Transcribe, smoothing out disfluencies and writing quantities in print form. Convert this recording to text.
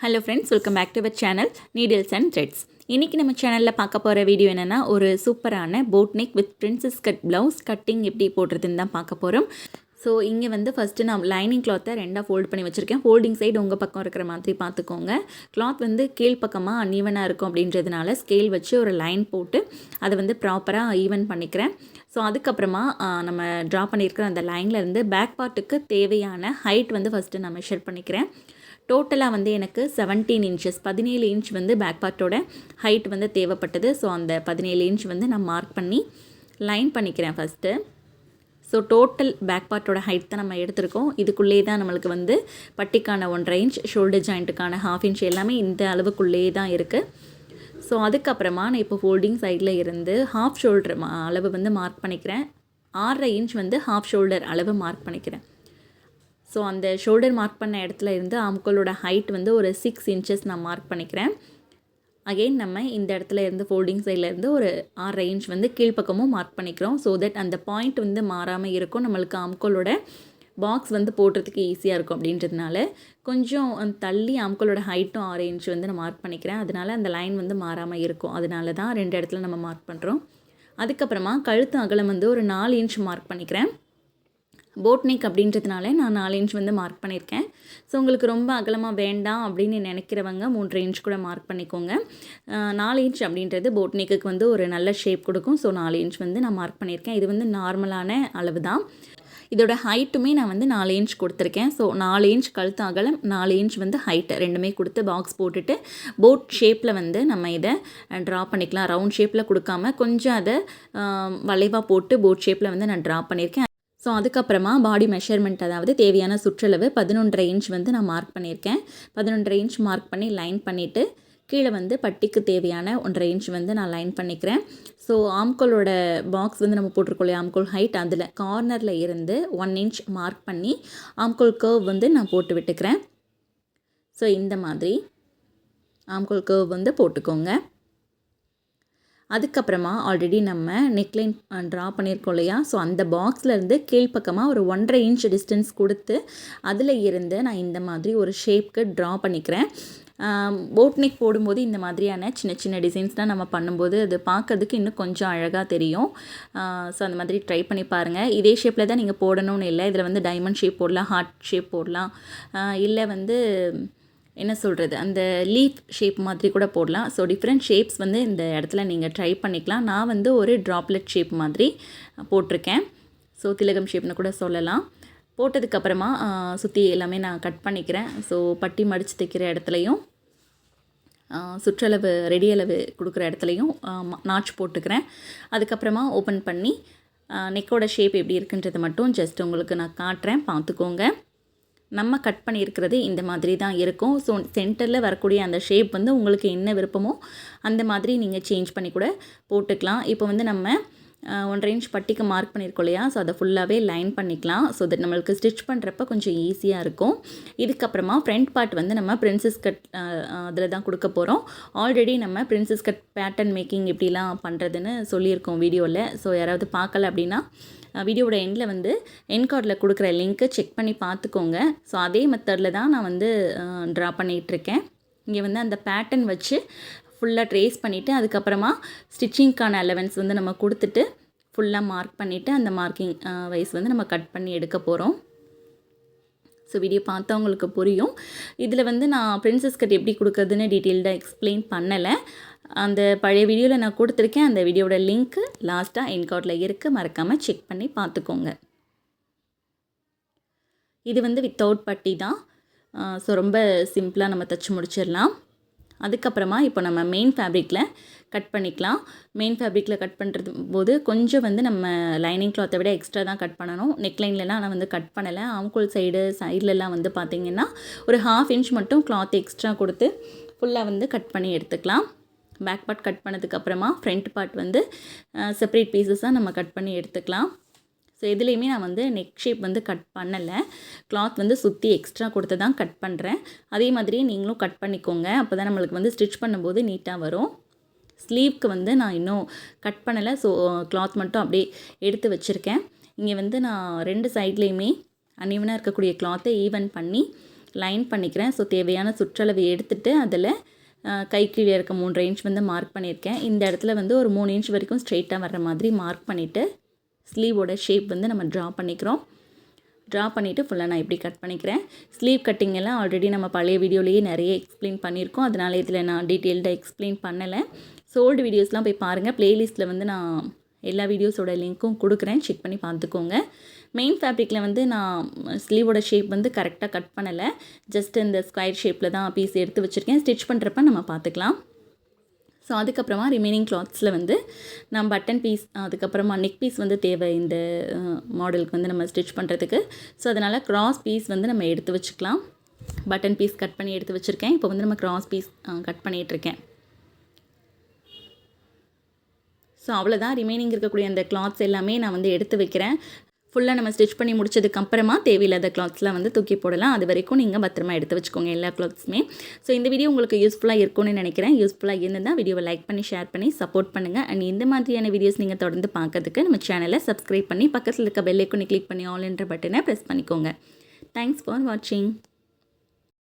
Hello friends, welcome back to our channel Needles and Threads. இன்றைக்கி நம்ம சேனலில் பார்க்க போகிற வீடியோ என்னென்னா, ஒரு சூப்பரான boat neck with princess cut blouse cutting எப்படி போடுறதுன்னு தான் பார்க்க போகிறோம். ஸோ இங்கே வந்து ஃபஸ்ட்டு நான் லைனிங் கிளாத்தை ரெண்டாக ஃபோல்ட் பண்ணி வச்சுருக்கேன். ஃபோல்டிங் சைடு உங்கள் பக்கம் இருக்கிற மாதிரி பார்த்துக்கோங்க. கிளாத் வந்து கீழ்ப்பக்கமாக அன்ஈவனாக இருக்கும் அப்படின்றதுனால ஸ்கேல் வச்சு ஒரு லைன் போட்டு அதை வந்து ப்ராப்பராக ஈவன் பண்ணிக்கிறேன். ஸோ அதுக்கப்புறமா நம்ம ட்ரா பண்ணியிருக்கிற அந்த லைன்லேருந்து பேக் பார்ட்டுக்கு தேவையான ஹைட் வந்து ஃபஸ்ட்டு நான் மெஷர் பண்ணிக்கிறேன். டோட்டலாக வந்து எனக்கு 17 இன்ச்சஸ் 17 இன்ச் வந்து பேக் பார்ட்டோட ஹைட் வந்து தேவைப்பட்டது. ஸோ அந்த 17 இன்ச் வந்து நான் மார்க் பண்ணி லைன் பண்ணிக்கிறேன் ஃபஸ்ட்டு. ஸோ டோட்டல் பேக் பார்ட்டோட ஹைட் தான் நம்ம எடுத்திருக்கோம். இதுக்குள்ளே தான் நம்மளுக்கு வந்து பட்டிக்கான 1.5 இன்ச், ஷோல்டர் ஜாயிண்ட்டுக்கான 1/2 இன்ச் எல்லாமே இந்த அளவுக்குள்ளே தான் இருக்குது. ஸோ அதுக்கப்புறமா நான் இப்போ ஃபோல்டிங் சைடில் இருந்து ஹாஃப் ஷோல்டர் அளவு வந்து மார்க் பண்ணிக்கிறேன். 6.5 இன்ச் வந்து ஹாஃப் ஷோல்டர் அளவு மார்க் பண்ணிக்கிறேன். ஸோ அந்த ஷோல்டர் மார்க் பண்ண இடத்துல இருந்து ஆம்கோலோட ஹைட் வந்து ஒரு 6 இன்ச்சஸ் நான் மார்க் பண்ணிக்கிறேன். அகெயின் நம்ம இந்த இடத்துல இருந்து ஃபோல்டிங் சைட்லேருந்து ஒரு 6.5 இன்ச் வந்து கீழ்ப்பக்கமும் மார்க் பண்ணிக்கிறோம். ஸோ தட் அந்த பாயிண்ட் வந்து மாறாமல் இருக்கும். நம்மளுக்கு ஆம்கோலோட பாக்ஸ் வந்து போடுறதுக்கு ஈஸியாக இருக்கும் அப்படின்றதுனால கொஞ்சம் தள்ளி ஆம்கோலோட ஹைட்டும் 6 இன்ச் வந்து நான் மார்க் பண்ணிக்கிறேன். அதனால் அந்த லைன் வந்து மாறாமல் இருக்கும். அதனால தான் 2 இடத்துல நம்ம மார்க் பண்ணுறோம். அதுக்கப்புறமா கழுத்து அகலம் வந்து ஒரு 4 இன்ச் மார்க் பண்ணிக்கிறேன். போட் நெக் அப்படின்றதுனால நான் 4 இன்ச் வந்து மார்க் பண்ணியிருக்கேன். ஸோ உங்களுக்கு ரொம்ப அகலமாக வேண்டாம் அப்படின்னு நினைக்கிறவங்க 3.5 இன்ச் கூட மார்க் பண்ணிக்கோங்க. 4 இன்ச் அப்படின்றது போட் நெக்குக்கு வந்து ஒரு நல்ல ஷேப் கொடுக்கும். ஸோ 4 இன்ச் வந்து நான் மார்க் பண்ணியிருக்கேன். இது வந்து நார்மலான அளவு தான். இதோட ஹைட்டுமே நான் வந்து 4 இன்ச் கொடுத்துருக்கேன். ஸோ 4 இன்ச் கழுத்து அகலம், 4 இன்ச் வந்து ஹைட்டு ரெண்டுமே கொடுத்து பாக்ஸ் போட்டுட்டு போட் ஷேப்பில் வந்து நம்ம இதை ட்ரா பண்ணிக்கலாம். ரவுண்ட் ஷேப்பில் கொடுக்காம கொஞ்சம் அதை வளைவாக போட்டு போட் ஷேப்பில் வந்து நான் ட்ரா பண்ணியிருக்கேன். ஸோ அதுக்கப்புறமா பாடி மெஷர்மெண்ட், அதாவது தேவையான சுற்றளவு 11.5 இன்ச் வந்து நான் மார்க் பண்ணியிருக்கேன். 11.5 இன்ச் மார்க் பண்ணி லைன் பண்ணிவிட்டு கீழே வந்து பட்டிக்கு தேவையான 1.5 இன்ச் வந்து நான் லைன் பண்ணிக்கிறேன். ஸோ ஆம்கோலோட பாக்ஸ் வந்து நம்ம போட்டிருக்கோம் இல்லையா, ஆம்கோல் ஹைட், அதில் கார்னரில் இருந்து 1 இன்ச் மார்க் பண்ணி ஆம்கோல் கர்வ் வந்து நான் போட்டு விட்டுக்கிறேன். ஸோ இந்த மாதிரி ஆம்கோல் கர்வ் வந்து போட்டுக்கோங்க. அதுக்கப்புறமா ஆல்ரெடி நம்ம நெக்லைன் ட்ரா பண்ணியிருக்கோம் இல்லையா, ஸோ அந்த பாக்ஸ்லேருந்து கீழ்ப்பக்கமாக ஒரு 1.5 இன்ச் டிஸ்டன்ஸ் கொடுத்து அதில் இருந்து நான் இந்த மாதிரி ஒரு ஷேப்க்கு ட்ரா பண்ணிக்கிறேன். போட் நெக் போடும்போது இந்த மாதிரியான சின்ன சின்ன டிசைன்ஸ்லாம் நம்ம பண்ணும்போது அது பார்க்கறதுக்கு இன்னும் கொஞ்சம் அழகாக தெரியும். ஸோ அந்த மாதிரி ட்ரை பண்ணி பாருங்கள். இதே ஷேப்பில் தான் நீங்கள் போடணும்னு இல்லை. இதில் வந்து டைமண்ட் ஷேப் போடலாம், ஹார்ட் ஷேப் போடலாம், இல்லை வந்து என்ன சொல்கிறது, அந்த லீஃப் ஷேப் மாதிரி கூட போடலாம். ஸோ டிஃப்ரெண்ட் ஷேப்ஸ் வந்து இந்த இடத்துல நீங்கள் ட்ரை பண்ணிக்கலாம். நான் வந்து ஒரு ட்ராப்லெட் ஷேப் மாதிரி போட்டிருக்கேன். ஸோ திலகம் ஷேப்னு கூட சொல்லலாம். போட்டதுக்கப்புறமா சுற்றி எல்லாமே நான் கட் பண்ணிக்கிறேன். ஸோ பட்டி மடித்து தைக்கிற இடத்துலையும் சுற்றளவு ரெடி அளவு கொடுக்குற இடத்துலையும் நாட்ச் போட்டுக்கிறேன். அதுக்கப்புறமா ஓப்பன் பண்ணி நெக்கோட ஷேப் எப்படி இருக்குன்றது மட்டும் ஜஸ்ட் உங்களுக்கு நான் காட்டுறேன், பார்த்துக்கோங்க. நம்ம கட் பண்ணியிருக்கிறது இந்த மாதிரி தான் இருக்கும். ஸோ சென்டரில் வரக்கூடிய அந்த ஷேப் வந்து உங்களுக்கு என்ன விருப்பமோ அந்த மாதிரி நீங்கள் சேஞ்ச் பண்ணி கூட போட்டுக்கலாம். இப்போ வந்து நம்ம 1.5 இன்ச் பட்டிக்கு மார்க் பண்ணியிருக்கோம் இல்லையா, ஸோ அதை ஃபுல்லாகவே லைன் பண்ணிக்கலாம். ஸோ தட் நம்மளுக்கு ஸ்டிச் பண்ணுறப்ப கொஞ்சம் ஈஸியாக இருக்கும். இதுக்கப்புறமா ஃப்ரண்ட் பார்ட் வந்து நம்ம பிரின்சஸ் கட் அதில் தான் கொடுக்க போகிறோம். ஆல்ரெடி நம்ம பிரின்சஸ் கட் பேட்டர்ன் மேக்கிங் எப்படிலாம் பண்ணுறதுன்னு சொல்லியிருக்கோம் வீடியோவில். ஸோ யாராவது பார்க்கல அப்படின்னா வீடியோட எண்டில் வந்து என் கார்டில் கொடுக்குற லிங்க்கை செக் பண்ணி பார்த்துக்கோங்க. ஸோ அதே மெத்தடில் தான் நான் வந்து ட்ரா பண்ணிகிட்ருக்கேன். இங்கே வந்து அந்த பேட்டர்ன் வச்சு ஃபுல்லாக ட்ரேஸ் பண்ணிவிட்டு அதுக்கப்புறமா ஸ்டிச்சிங்க்கான அலவன்ஸ் வந்து நம்ம கொடுத்துட்டு ஃபுல்லாக மார்க் பண்ணிவிட்டு அந்த மார்க்கிங் வைஸ் வந்து நம்ம கட் பண்ணி எடுக்க போகிறோம். ஸோ வீடியோ பார்த்தவங்களுக்கு புரியும். இதில் வந்து நான் பிரின்சஸ் கட் எப்படி கொடுக்குறதுன்னு டீட்டெயில்டாக எக்ஸ்பிளைன் பண்ணலை. அந்த பழைய வீடியோவில் நான் கொடுத்துருக்கேன். அந்த வீடியோட லிங்க்கு லாஸ்ட்டாக என் கார்டில் இருக்குது, மறக்காமல் செக் பண்ணி பார்த்துக்கோங்க. இது வந்து வித்தவுட் பட்டி தான். ஸோ ரொம்ப சிம்பிளாக நம்ம தைச்சி முடிச்சிடலாம். அதுக்கப்புறமா இப்போ நம்ம மெயின் ஃபேப்ரிக்கில் கட் பண்ணிக்கலாம். மெயின் ஃபேப்ரிக்கில் கட் பண்ணுறது போது கொஞ்சம் வந்து நம்ம லைனிங் கிளாத்தை விட எக்ஸ்ட்ரா தான் கட் பண்ணணும். நெக்லைன்லலாம் நான் வந்து கட் பண்ணலை. ஆம்கோல் சைட்லலாம் வந்து பார்த்திங்கன்னா ஒரு 1/2 இன்ச் மட்டும் கிளாத் எக்ஸ்ட்ரா கொடுத்து ஃபுல்லாக வந்து கட் பண்ணி எடுத்துக்கலாம். பேக் பார்ட் கட் பண்ணதுக்கப்புறமா ஃப்ரண்ட் பார்ட் வந்து செப்பரேட் பீசஸாக நம்ம கட் பண்ணி எடுத்துக்கலாம். ஸோ எதுலேயுமே நான் வந்து நெக் ஷேப் வந்து கட் பண்ணலை. கிளாத் வந்து சுற்றி எக்ஸ்ட்ரா கொடுத்து தான் கட் பண்ணுறேன். அதே மாதிரி நீங்களும் கட் பண்ணிக்கோங்க. அப்போ தான் நம்மளுக்கு வந்து ஸ்டிச் பண்ணும்போது நீட்டாக வரும். ஸ்லீவ்க்கு வந்து நான் இன்னும் கட் பண்ணலை. ஸோ கிளாத் மட்டும் அப்படியே எடுத்து வச்சுருக்கேன். இங்கே வந்து நான் 2 சைட்லேயுமே அன்ஈவனாக இருக்கக்கூடிய கிளாத்தை ஈவன் பண்ணி லைன் பண்ணிக்கிறேன். ஸோ தேவையான சுற்றளவு எடுத்துகிட்டு அதில் கைக்கு இருக்க 3 இன்ச் வந்து மார்க் பண்ணியிருக்கேன். இந்த இடத்துல வந்து ஒரு 3 இன்ச் வரைக்கும் ஸ்ட்ரெயிட்டாக வர்ற மாதிரி மார்க் பண்ணிவிட்டு ஸ்லீவோட ஷேப் வந்து நம்ம ட்ரா பண்ணிக்கிறோம். ட்ரா பண்ணிவிட்டு ஃபுல்லாக நான் இப்படி கட் பண்ணிக்கிறேன். ஸ்லீவ் கட்டிங் எல்லாம் ஆல்ரெடி நம்ம பழைய வீடியோலேயே நிறைய எக்ஸ்பிளைன் பண்ணியிருக்கோம். அதனால இதில் நான் டீட்டெயில்டாக எக்ஸ்பிளைன் பண்ணலை. ஸோ ஓல்டு வீடியோஸ்லாம் போய் பாருங்கள். ப்ளேலிஸ்ட்டில் வந்து நான் எல்லா வீடியோஸோட லிங்க்கும் கொடுக்குறேன், செக் பண்ணி பார்த்துக்கோங்க. மெயின் ஃபேப்ரிக்கில் வந்து நான் ஸ்லீவோட ஷேப் வந்து கரெக்டாக கட் பண்ணலை. ஜஸ்ட் இந்த ஸ்கொயர் ஷேப்பில் தான் பீஸ் எடுத்து வச்சுருக்கேன். ஸ்டிச் பண்ணுறப்ப நம்ம பார்த்துக்கலாம். ஸோ அதுக்கப்புறமா ரிமைனிங் கிளாத்ஸில் வந்து நான் பட்டன் பீஸ், அதுக்கப்புறமா நெக் பீஸ் வந்து தேவை இந்த மாடலுக்கு வந்து நம்ம ஸ்டிச் பண்ணுறதுக்கு. ஸோ அதனால் கிராஸ் பீஸ் வந்து நம்ம எடுத்து வச்சுக்கலாம். பட்டன் பீஸ் கட் பண்ணி எடுத்து வச்சுருக்கேன். இப்போ வந்து நம்ம கிராஸ் பீஸ் கட் பண்ணிகிட்ருக்கேன். ஸோ அவ்வளோதான். ரிமைனிங் இருக்கக்கூடிய அந்த கிளாத்ஸ் எல்லாமே நான் வந்து எடுத்து வைக்கிறேன். ஃபுல்லாக நம்ம ஸ்டிச் பண்ணி முடிச்சதுக்கப்புறமா தேவையில்லாத கிளாத்ஸ்லாம் வந்து தூக்கி போடலாம். அது வரைக்கும் நீங்கள் பத்திரமா எடுத்து வச்சுக்கோங்க எல்லா கிளாத்ஸுமே. ஸோ இந்த வீடியோ உங்களுக்கு யூஸ்ஃபுல்லாக இருக்கும்னு நினைக்கிறேன். யூஸ்ஃபுல்லாக இருந்தால் வீடியோவை லைக் பண்ணி ஷேர் பண்ணி சப்போர்ட் பண்ணுங்கள். அண்ட் இந்த மாதிரியான வீடியோஸ் நீங்கள் தொடர்ந்து பார்க்கறதுக்கு நம்ம சேனலை சப்ஸ்கிரைப் பண்ணி பக்கத்தில் இருக்க பெல் ஐக்கானை கிளிக் பண்ணி ஆல் என்ற பட்டனை ப்ரெஸ் பண்ணிக்கோங்க. தேங்க்ஸ் ஃபார் வாட்சிங்.